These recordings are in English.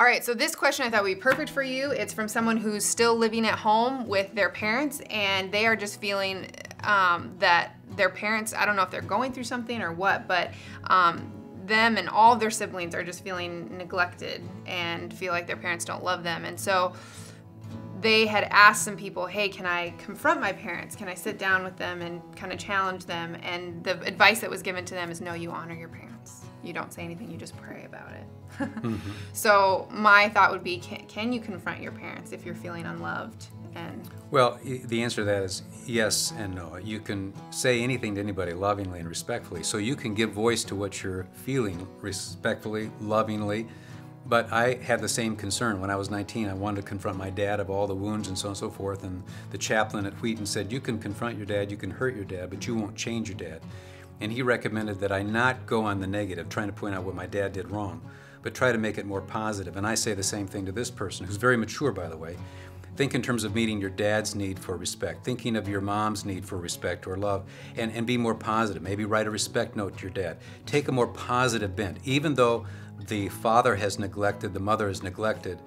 All right, so this question I thought would be perfect for you. It's from someone who's still living at home with their parents, and they are just feeling that their parents, I don't know if they're going through something or what, but them and all of their siblings are just feeling neglected and feel like their parents don't love them. And so they had asked some people, hey, can I confront my parents? Can I sit down with them and kind of challenge them? And the advice that was given to them is, no, you honor your parents. You don't say anything, you just pray about it. So my thought would be, can you confront your parents if you're feeling unloved? And well, the answer to that is yes and no. You can say anything to anybody lovingly and respectfully. So you can give voice to what you're feeling respectfully, lovingly. But I had the same concern. When I was 19, I wanted to confront my dad of all the wounds and so on and so forth. And the chaplain at Wheaton said, you can confront your dad, you can hurt your dad, but you won't change your dad. And he recommended that I not go on the negative, trying to point out what my dad did wrong, but try to make it more positive. And I say the same thing to this person, who's very mature, by the way. Think in terms of meeting your dad's need for respect, thinking of your mom's need for respect or love, and be more positive. Maybe write a respect note to your dad. Take a more positive bent. Even though the father has neglected, the mother has neglected,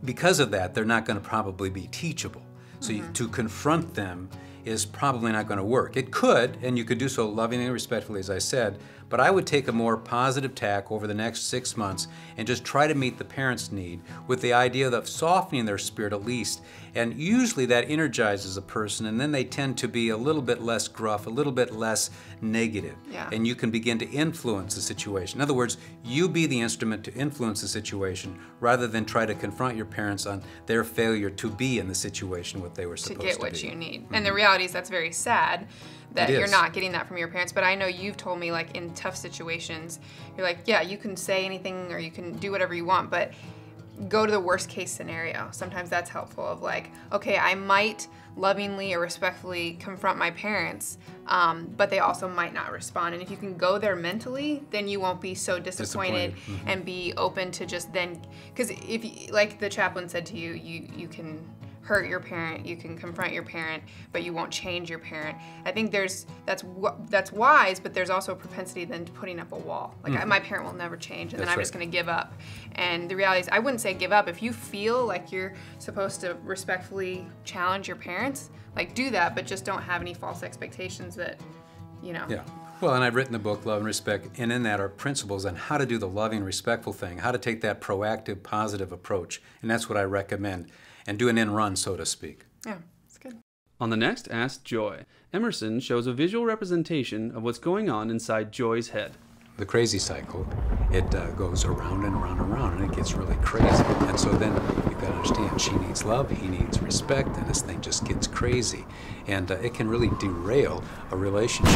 because of that, they're not going to probably be teachable. So to confront them is probably not going to work. It could, and you could do so lovingly and respectfully, as I said, but I would take a more positive tack over the next 6 months and just try to meet the parents' need with the idea of softening their spirit at least. And usually that energizes a person, and then they tend to be a little bit less gruff, a little bit less negative. Yeah. And you can begin to influence the situation. In other words, you be the instrument to influence the situation rather than try to confront your parents on their failure to be in the situation what they were supposed to be. To get what you need. And the reality is that's very sad that you're not getting that from your parents. But I know you've told me, like, in tough situations, you're like, yeah, you can say anything or you can do whatever you want, but go to the worst case scenario. Sometimes that's helpful, of like, okay, I might lovingly or respectfully confront my parents, but they also might not respond. And if you can go there mentally, then you won't be so disappointed. And be open to just then, because if you, like the chaplain said to you, you can hurt your parent, you can confront your parent, but you won't change your parent. I think that's wise, but there's also a propensity then to putting up a wall. Like, my parent will never change, and then I'm just going to give up. And the reality is, I wouldn't say give up. If you feel like you're supposed to respectfully challenge your parents, like, do that, but just don't have any false expectations that, you know. Yeah. Well, and I've written the book, Love and Respect, and in that are principles on how to do the loving, respectful thing, how to take that proactive, positive approach, and that's what I recommend. And do an end run, so to speak. Yeah, it's good. On the next Ask Joy, Emerson shows a visual representation of what's going on inside Joy's head. The crazy cycle, it goes around and around and around, and it gets really crazy. And so then you've got to understand, she needs love, he needs respect, and this thing just gets crazy. And it can really derail a relationship.